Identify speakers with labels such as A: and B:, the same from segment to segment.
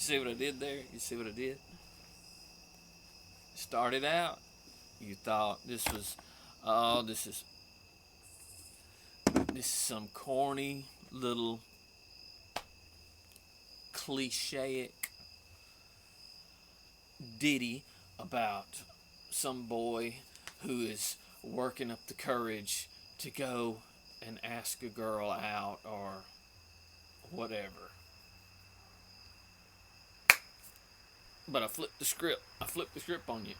A: see what I did there? You see what I did? Started out, you thought this was, oh, this is some corny little clichéic ditty about some boy who is working up the courage to go and ask a girl out or whatever. But I flipped the script. I flipped the script on you.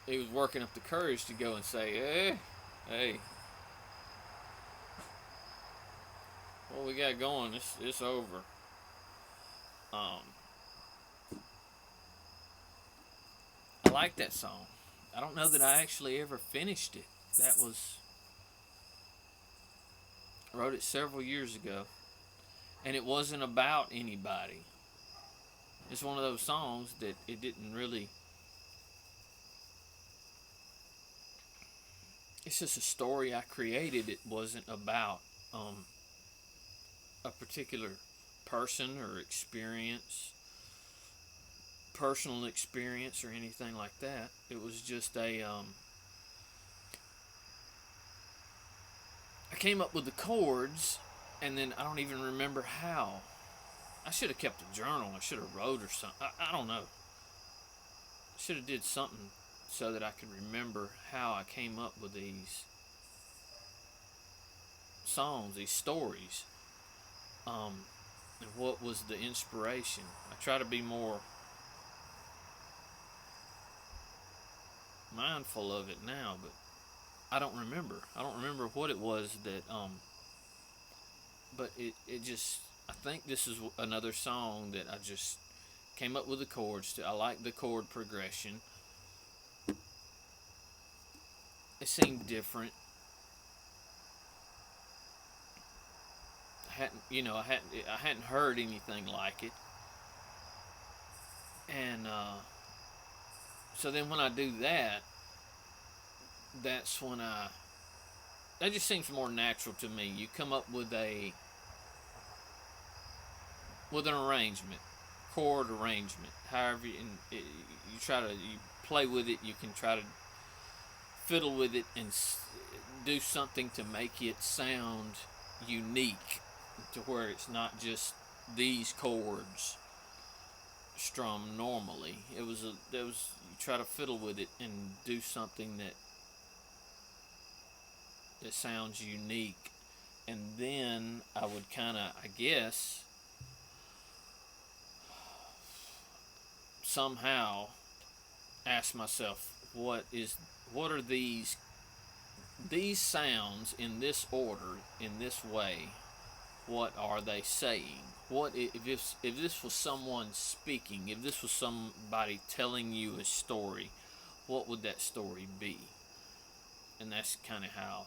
A: He was working up the courage to go and say, hey, what we got going, it's over. I like that song. I don't know that I actually ever finished it. I wrote it several years ago, and it wasn't about anybody. It's one of those songs that it didn't really. It's just a story I created. It wasn't about a particular person or personal experience or anything like that. It was just I came up with the chords, and then I don't even remember how. I should have kept a journal. I should have wrote or something. I don't know. I should have did something so that I could remember how I came up with these songs, these stories, and what was the inspiration. I try to be more mindful of it now, but I don't remember. I don't remember what it was that, but it just, I think this is another song that I just came up with the chords to. I like the chord progression. It seemed different. I hadn't heard anything like it. And so then when I do that, that's when that just seems more natural to me. You come up with an arrangement, chord arrangement, however you play with it. You can try to fiddle with it and do something to make it sound unique, to where it's not just these chords strummed normally. You try to fiddle with it and do something that sounds unique, and then I would kind of, I guess, somehow ask myself, what are these sounds in this order, in this way? What are they saying? What if this was someone speaking? If this was somebody telling you a story, what would that story be? And that's kind of how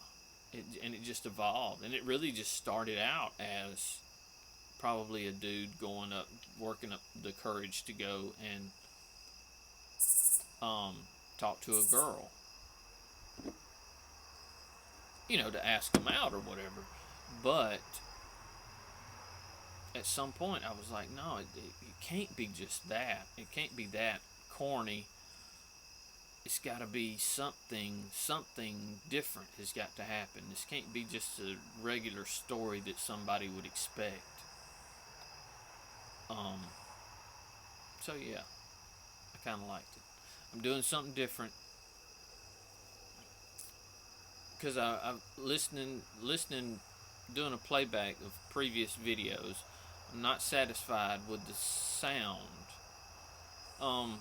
A: it just evolved, and it really just started out as probably a dude working up the courage to go and talk to a girl, to ask them out or whatever. But at some point, I was like, no, it can't be just that. It can't be that corny. It's got to be something different has got to happen. This can't be just a regular story that somebody would expect. So yeah, I kind of liked it. I'm doing something different because I'm listening, doing a playback of previous videos. I'm not satisfied with the sound. I'm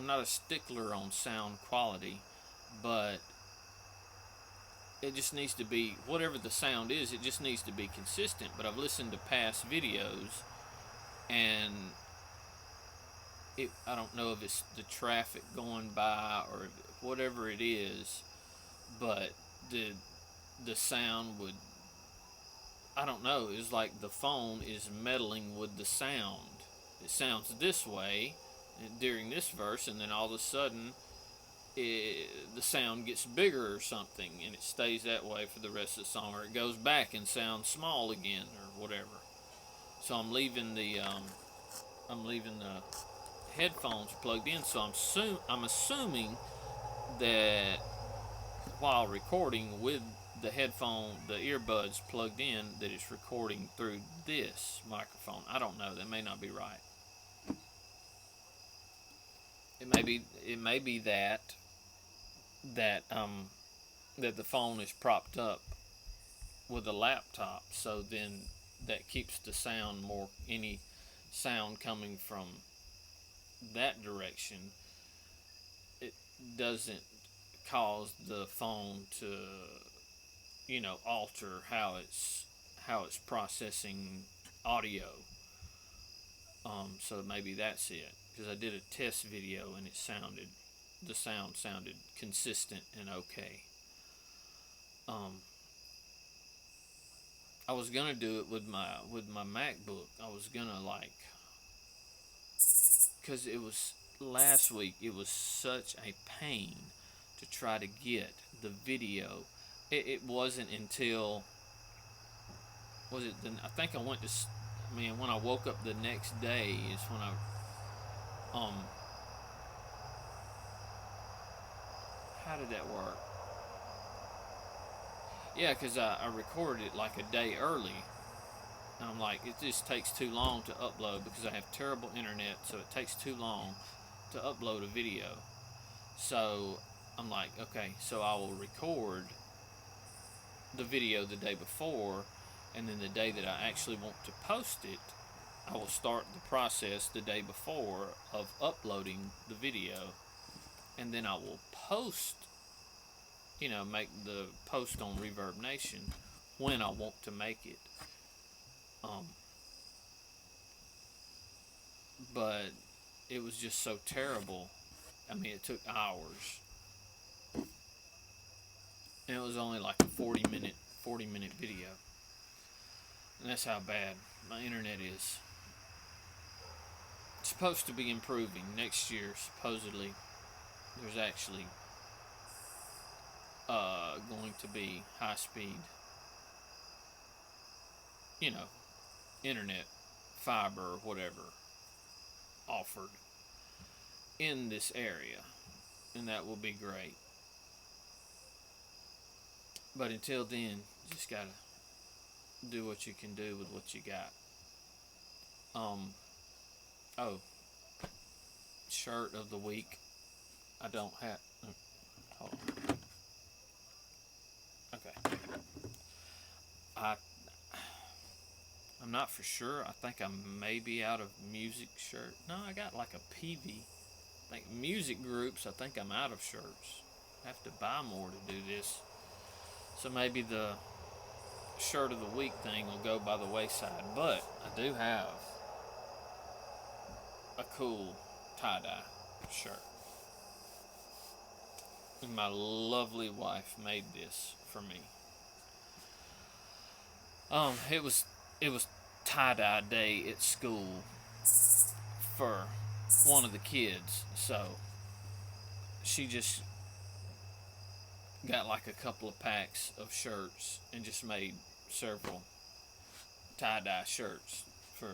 A: not a stickler on sound quality, but it just needs to be, whatever the sound is, it just needs to be consistent. But I've listened to past videos, and I don't know if it's the traffic going by or whatever it is, but the sound would, I don't know, it's like the phone is meddling with the sound. It sounds this way during this verse, and then all of a sudden the sound gets bigger or something, and it stays that way for the rest of the song, or it goes back and sounds small again or whatever. So I'm leaving the headphones plugged in. So I'm assuming that while recording with the earbuds plugged in, that it's recording through this microphone. I don't know. That may not be right. It may be that that the phone is propped up with a laptop, so then that keeps the sound more, any sound coming from that direction, it doesn't cause the phone to, alter how it's processing audio. So maybe that's it, because I did a test video and the sound sounded consistent and okay. I was gonna do it with my MacBook. I was gonna, because it was last week. It was such a pain to try to get the video. It wasn't until, was it? I think I went to. When I woke up the next day is when I how did that work? Yeah, because I recorded it like a day early. And I'm like, it just takes too long to upload because I have terrible internet, so it takes too long to upload a video. So I'm like, okay, so I will record the video the day before, and then the day that I actually want to post it, I will start the process the day before of uploading the video, and then I will post, make the post on Reverb Nation when I want to make it. But it was just so terrible. It took hours, and it was only like a 40-minute video, and that's how bad my internet is. It's supposed to be improving next year. Supposedly, there's actually going to be high speed, internet, fiber, or whatever, offered in this area, and that will be great. But until then, you just gotta do what you can do with what you got. Oh, shirt of the week. I don't have. Hold on. Okay. I'm not for sure. I think I may be out of music shirt. No, I got like a PV. I think music groups. I think I'm out of shirts. I have to buy more to do this. So maybe the shirt of the week thing will go by the wayside. But I do have a cool tie-dye shirt. And my lovely wife made this for me. It was tie-dye day at school for one of the kids, so she just got like a couple of packs of shirts and just made several tie-dye shirts, for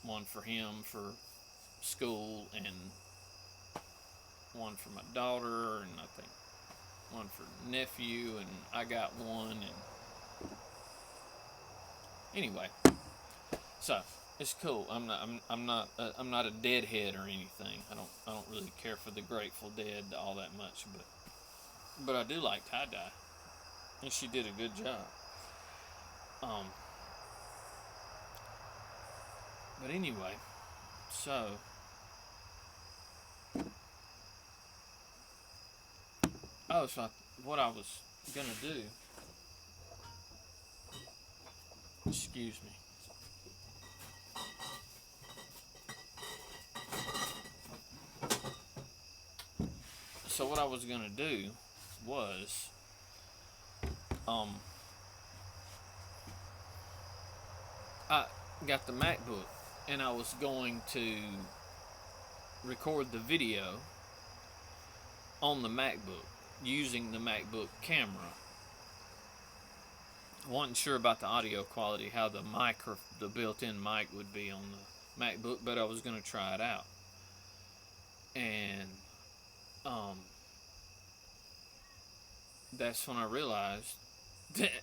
A: one for him for school, and one for my daughter, and I think one for nephew, and I got one, and anyway, so it's cool. I'm not a deadhead or anything. I don't really care for the Grateful Dead all that much, but I do like tie dye, and she did a good job. But anyway, so what I was gonna do. Excuse me. So what I was gonna do was, I got the MacBook, and I was going to record the video on the MacBook using the MacBook camera. wasn't sure about the audio quality, how the built-in mic would be on the MacBook, but I was going to try it out. And that's when I realized that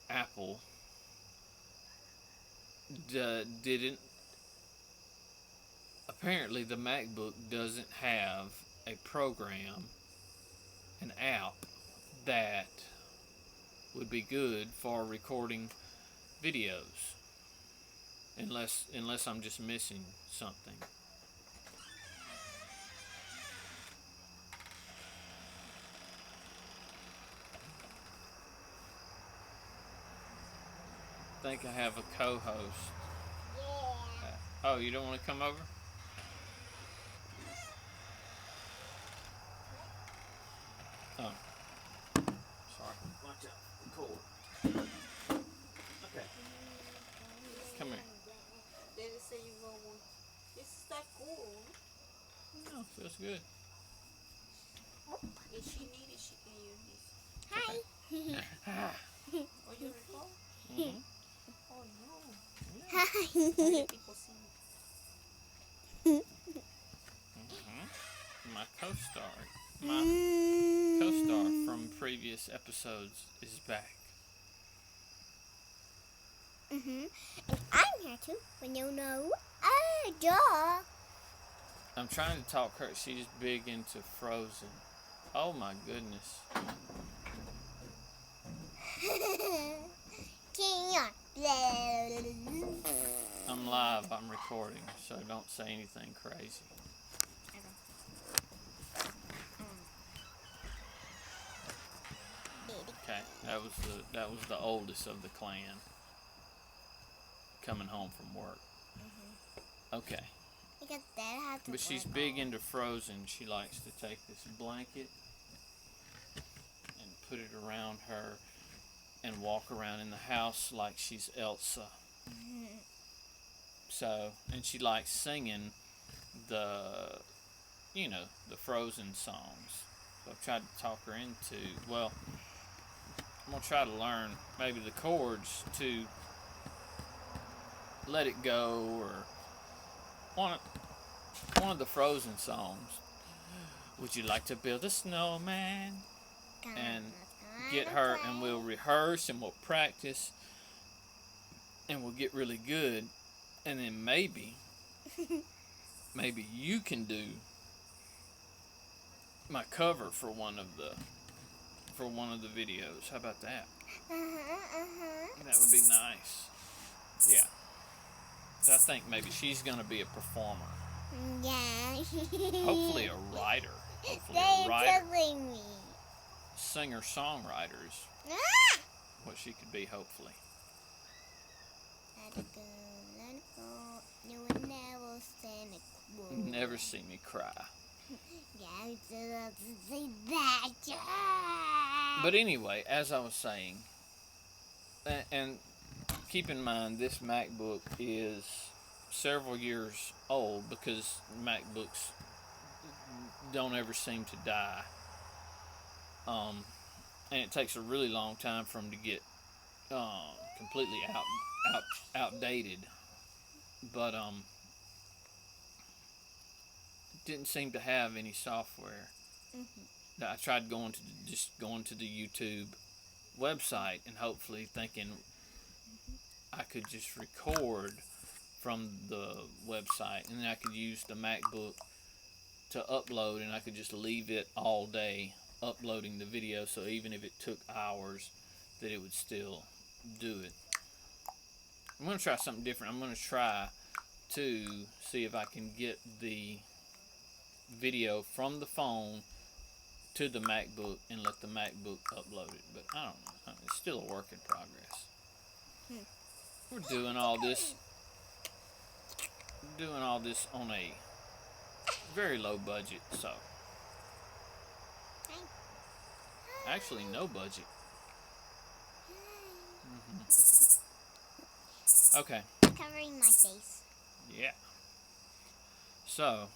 A: Apple didn't. Apparently, the MacBook doesn't have a program, an app that would be good for recording videos, unless I'm just missing something. I think I have a co-host. Oh, you don't want to come over? Oh, sorry. Watch out. The cord. Okay. Come here.
B: Didn't say you go one. This is that cool.
A: No, feels good.
B: If she needs it, she can use this.
C: Hi.
A: Okay.
B: Oh, you recall?
A: Mm-hmm.
B: Oh no.
C: Hi.
B: People see me.
A: Mm-hmm. My co-star from previous episodes is back.
C: And I'm here too. When you know, duh.
A: I'm trying to talk her. She's big into Frozen. Oh my goodness. I'm live. I'm recording, so don't say anything crazy. Okay, that was the oldest of the clan coming home from work. Okay.
C: Because Dad had to
A: But she's
C: work
A: big
C: all.
A: into Frozen. She likes to take this blanket and put it around her and walk around in the house like she's Elsa. So, and she likes singing the Frozen songs. So I've tried to talk her into, well, I'm going to try to learn maybe the chords to Let It Go or one of the Frozen songs. Would you like to build a snowman? And get her, and we'll rehearse and we'll practice and we'll get really good, and then maybe you can do my cover for one of the videos. How about that? That would be nice. Yeah. So I think maybe she's gonna be a performer.
C: Yeah.
A: Hopefully a writer.
C: They're telling me.
A: Singer-songwriter is what she could be, hopefully.
C: Let it go, let it go. You will never stand it.
A: Never see me cry.
C: Yeah, say that.
A: But anyway, as I was saying, and keep in mind this MacBook is several years old because MacBooks don't ever seem to die. And it takes a really long time for them to get completely outdated. But didn't seem to have any software. I tried going to the YouTube website and hopefully thinking I could just record from the website and then I could use the MacBook to upload, and I could just leave it all day uploading the video, so even if it took hours that it would still do it. I'm going to try something different. I'm going to try to see if I can get the video from the phone to the MacBook and let the MacBook upload it, but I don't know. It's still a work in progress. We're doing all this on a very low budget, so actually no budget. Okay.
C: Covering my face.
A: Yeah. So.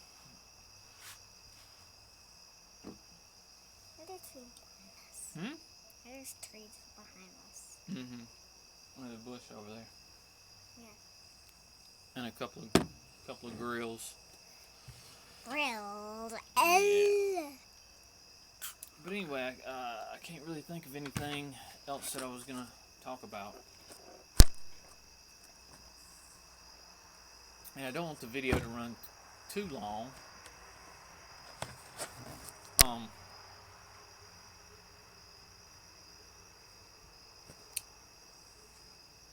C: There's trees behind us.
A: Hmm?
C: There's trees behind us.
A: Mm-hmm. There's a bush over there.
C: Yeah.
A: And a couple of grills.
C: Grilled.
A: Yeah. But anyway, I can't really think of anything else that I was gonna talk about. And I don't want the video to run too long. Um,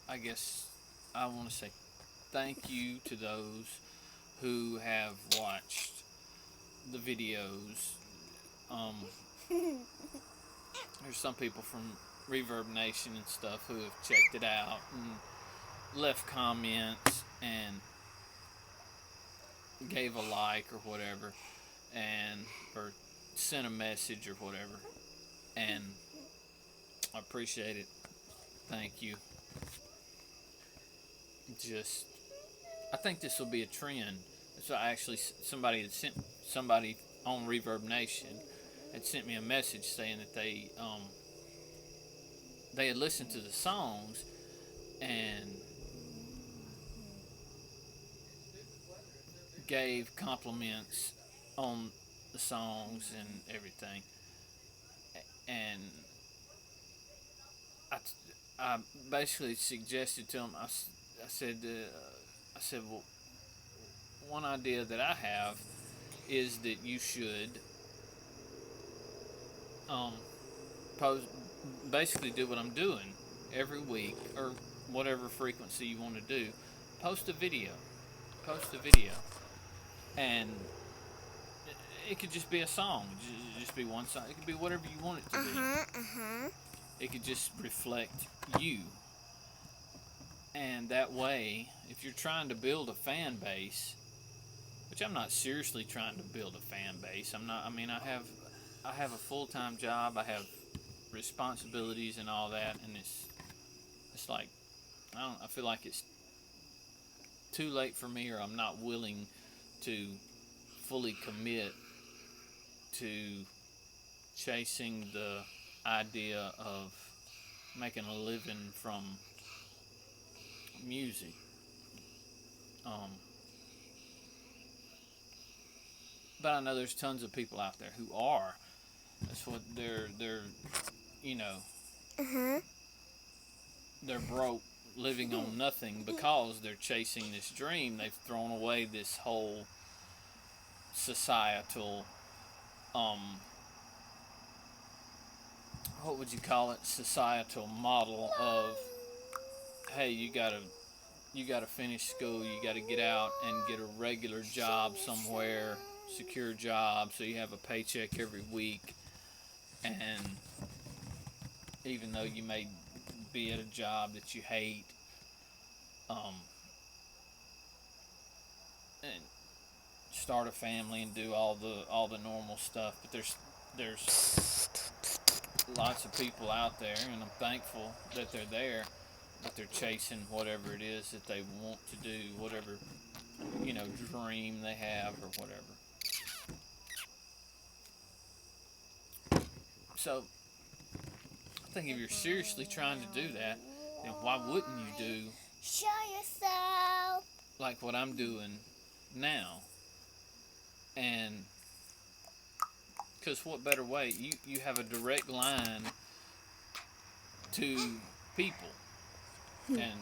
A: I guess I want to say thank you to those who have watched the videos. Um, there's some people from Reverb Nation and stuff who have checked it out and left comments and gave a like or whatever, and or sent a message or whatever, and I appreciate it. Thank you. Just, I think this will be a trend. So actually, somebody had sent somebody on Reverb Nation had sent me a message saying that they had listened to the songs and gave compliments on the songs and everything. And I, I basically suggested to them. I said, well, one idea that I have is that you should um, post, basically do what I'm doing every week or whatever frequency you want to do. Post a video. Post a video, and it could just be a song. Just be one song. It could be whatever you want it to be. It could just reflect you. And that way, if you're trying to build a fan base, which I'm not seriously trying to build a fan base. I'm not. I mean, I have a full-time job. I have responsibilities and all that, and it's like I feel like it's too late for me, or I'm not willing to fully commit to chasing the idea of making a living from music. Um, but I know there's tons of people out there who are. That's what they're you know they're broke, living on nothing because they're chasing this dream. They've thrown away this whole societal what would you call it, societal model of, hey, you gotta finish school, you gotta get out and get a regular job somewhere, secure job, so you have a paycheck every week. And even though you may be at a job that you hate, um, and start a family and do all the normal stuff, but there's lots of people out there, and I'm thankful that they're there, but they're chasing whatever it is that they want to do, whatever dream they have or whatever. So I think if you're seriously trying to do that, then why wouldn't you do
C: Show yourself.
A: like what I'm doing now? And because what better way? You have a direct line to people, and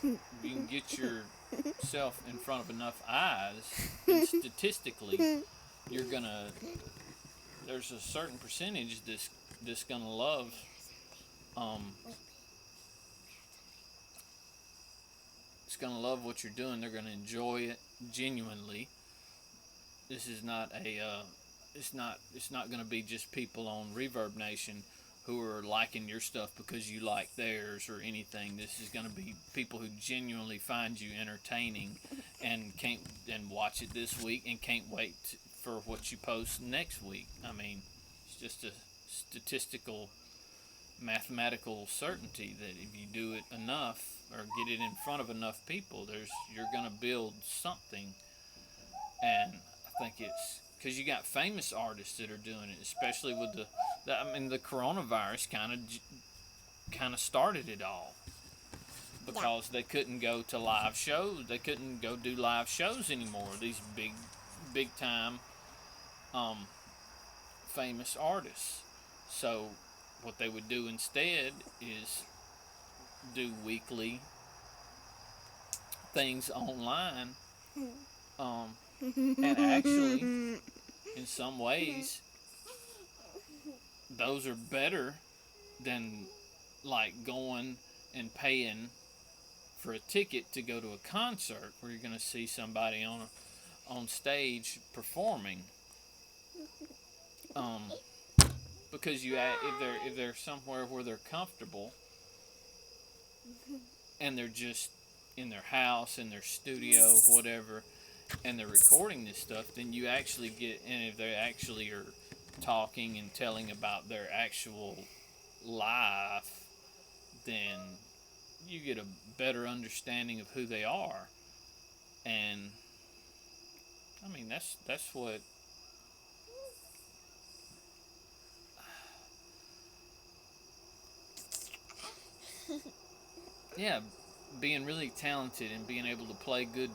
A: you can get yourself in front of enough eyes, and statistically, you're gonna. There's a certain percentage that's gonna love. Um, it's gonna love what you're doing. They're gonna enjoy it genuinely. This is not a. It's not gonna be just people on Reverb Nation who are liking your stuff because you like theirs or anything. This is going to be people who genuinely find you entertaining and watch it this week and can't wait for what you post next week. I mean, it's just a statistical, mathematical certainty that if you do it enough or get it in front of enough people, you're going to build something. And I think it's because you got famous artists that are doing it, especially with the coronavirus kind of started it all, because they couldn't go to live shows. They couldn't go do live shows anymore. These big time, famous artists. So what they would do instead is do weekly things online, and actually, in some ways, those are better than like going and paying for a ticket to go to a concert where you're going to see somebody on stage performing. Because if they're somewhere where they're comfortable and they're just in their house, in their studio, whatever, and they're recording this stuff, then you actually get, and if they actually are talking and telling about their actual life, then you get a better understanding of who they are. And I mean, that's what yeah, being really talented and being able to play good,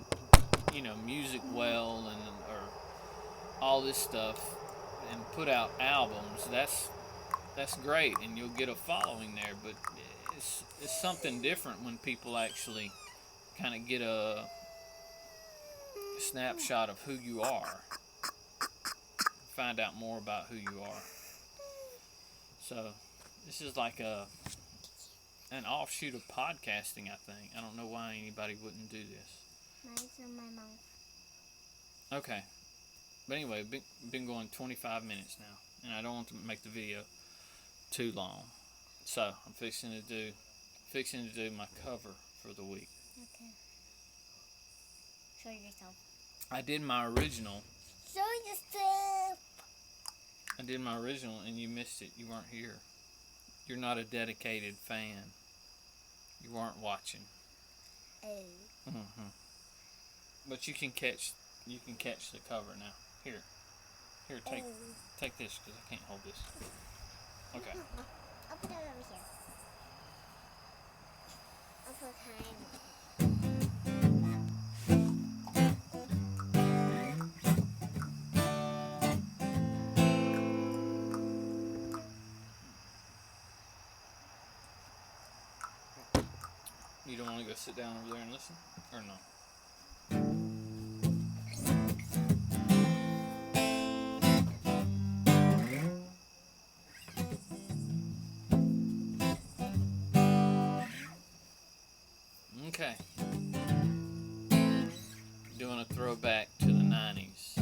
A: music well, and or all this stuff, and put out albums. That's great, and you'll get a following there. But it's something different when people actually kind of get a snapshot of who you are, find out more about who you are. So this is like an offshoot of podcasting, I think. I don't know why anybody wouldn't do this.
C: Mine's in my mouth.
A: Okay. But anyway, been going 25 minutes now, and I don't want to make the video too long. So I'm fixing to do my cover for the week.
C: Okay. Show yourself.
A: I did my original.
C: Show yourself.
A: I did my original, and you missed it. You weren't here. You're not a dedicated fan. You weren't watching.
C: Oh.
A: Mm-hmm. But you can catch the cover now. Here, take this, because I can't hold this. Okay.
C: I'll put it over here. I'll put time.
A: You don't want to go sit down over there and listen, or no? Okay. Doing a throwback to the 90s.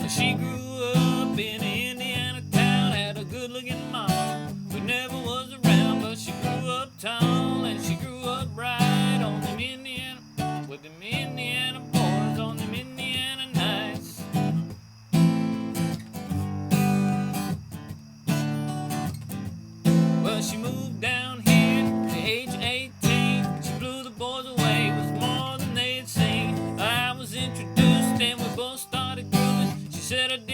A: She grew up in an Indiana town, had a good-looking mom who never was around, but she grew up tall and she grew up right on them Indiana, with them Indiana boys on them Indiana nights. Well, she moved down here at the age of 18. She blew the boys away, it was more than they had seen. I was introduced and we both started grooving. She said I did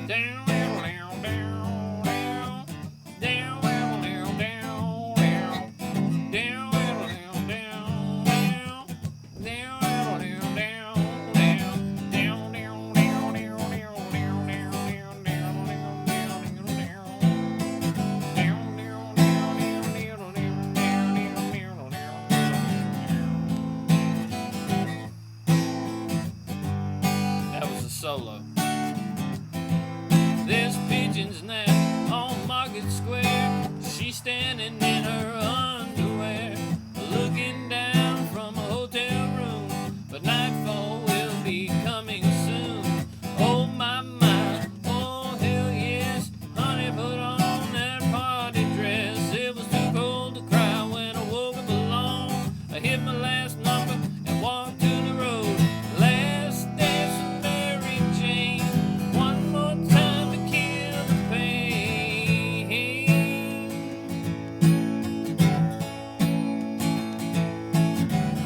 A: Down, down, down, down, down. Down, down, down, down, down. Down, down, down, down. Down, down, down, down. Down, down, down, down, down, down, down, down, down, down, that was a solo. There's pigeons now on Market Square. She's standing in her underwear, looking down from a hotel room. But nightfall will be coming soon. Oh my, oh hell yes. Honey, put on that party dress. It was too cold to cry when I woke up alone. I hit my last number and walked to the road. Last dance with Mary Jane. One more time to kill the pain.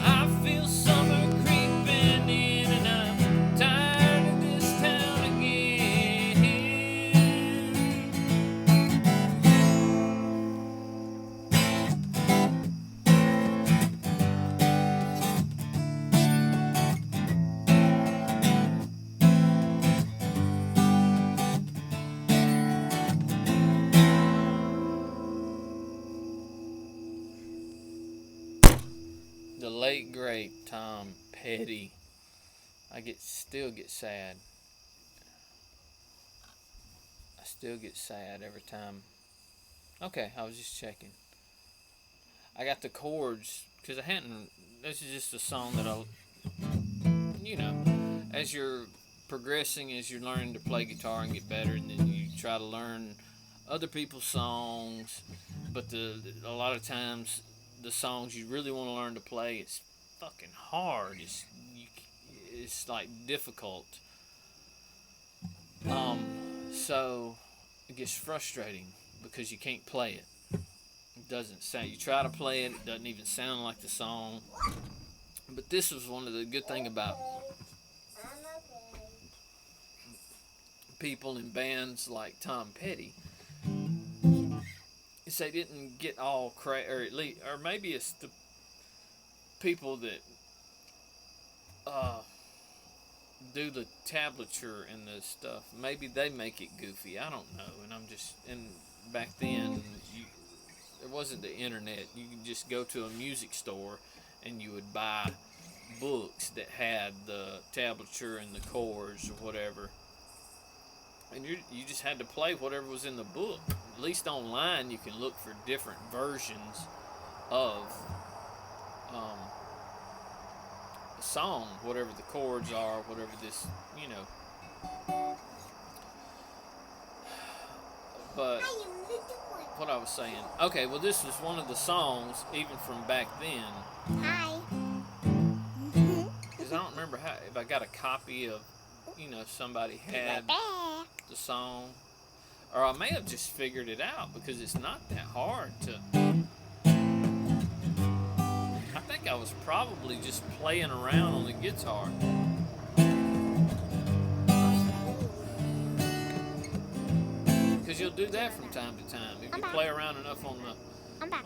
A: I feel summer creeping in and I'm tired of this town again. The late great Tom Petty. Still get sad. I still get sad every time. Okay, I was just checking. I got the chords because I hadn't. This is just a song that as you're progressing, as you're learning to play guitar and get better, and then you try to learn other people's songs. But a lot of times, the songs you really want to learn to play, it's fucking hard. It's like difficult. So it gets frustrating because you can't play it. It doesn't sound. You try to play it, it doesn't even sound like the song. But this was one of the good thing about people in bands like Tom Petty. Is they didn't get all or at least, or maybe it's the people that do the tablature and the stuff. Maybe they make it goofy. I don't know. And back then, there wasn't the internet. You could just go to a music store and you would buy books that had the tablature and the chords or whatever. And you just had to play whatever was in the book. At least online, you can look for different versions of a song, whatever the chords are, whatever this, But what I was saying. Okay, well, this was one of the songs, even from back then.
C: Hi.
A: Because I don't remember if I got a copy of, somebody had the song. Or I may have just figured it out because it's not that hard to. I think I was probably just playing around on the guitar. Because you'll do that from time to time. If you play around enough on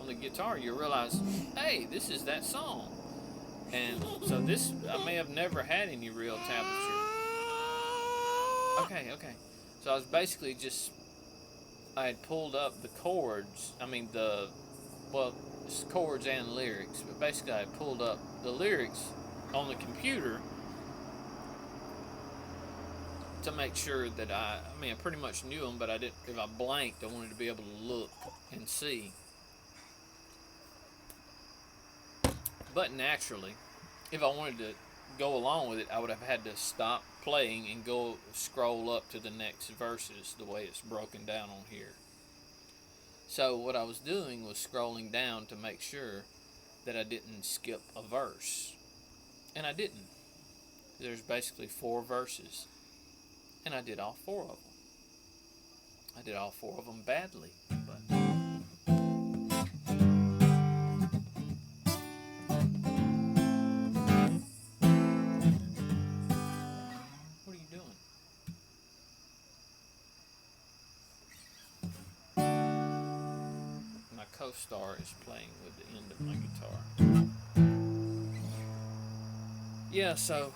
A: the guitar, you'll realize, hey, this is that song. And so I may have never had any real tablature. Okay. So I was basically I had pulled up the chords. It's chords and lyrics. But basically I had pulled up the lyrics on the computer to make sure that I pretty much knew them, but I didn't. If I blanked, I wanted to be able to look and see. But naturally, if I wanted to go along with it, I would have had to stop playing and go scroll up to the next verses the way it's broken down on here. So what I was doing was scrolling down to make sure that I didn't skip a verse. And I didn't. There's basically 4 verses. And I did all 4 of them. I did all 4 of them badly, but what are you doing? co-star is playing with the end of my guitar. Yeah, so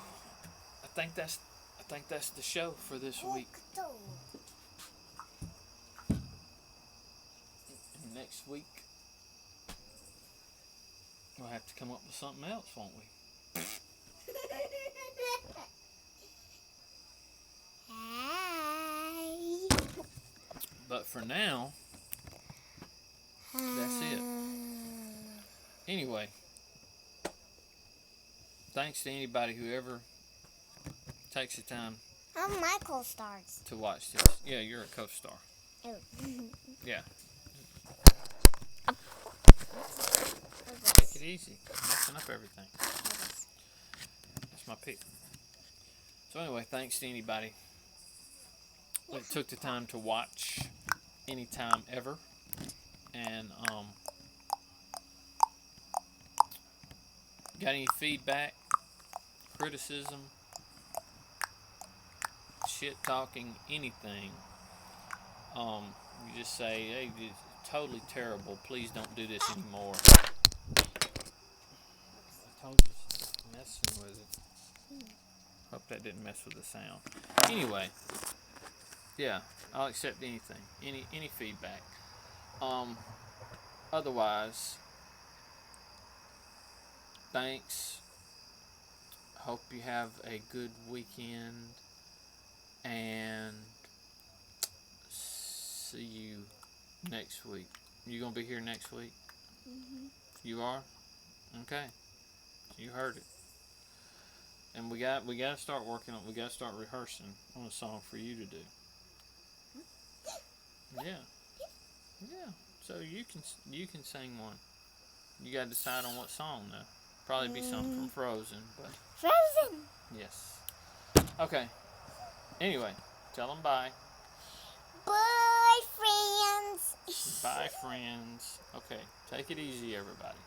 A: I think that's the show for this week. And next week we'll have to come up with something else, won't we?
C: Hi.
A: But for now, that's it. Anyway, thanks to anybody who ever takes the time
C: I'm my co-stars.
A: to watch this. Yeah, you're a co-star.
C: Oh.
A: Yeah,
C: What's
A: take
C: this?
A: it easy. I'm messing up everything.
C: What's this?
A: That's my pick. So anyway, thanks to anybody that took the time to watch anytime ever. And got any feedback, criticism, shit talking, anything, you just say, hey, this is totally terrible. Please don't do this anymore. I told you, stop messing with it. Hope that didn't mess with the sound. Anyway, yeah, I'll accept anything, any feedback. Otherwise, thanks. Hope you have a good weekend, and see you next week. You gonna be here next week?
C: Mm-hmm.
A: You are? Okay. You heard it. And we got to start working on. We got to start rehearsing on a song for you to do. Yeah. Yeah. So you can sing one. You got to decide on what song though. Probably be something from Frozen, but
C: Frozen.
A: yes. Okay. Anyway, tell them bye.
C: Bye, friends.
A: Bye, friends. Okay. Take it easy, everybody.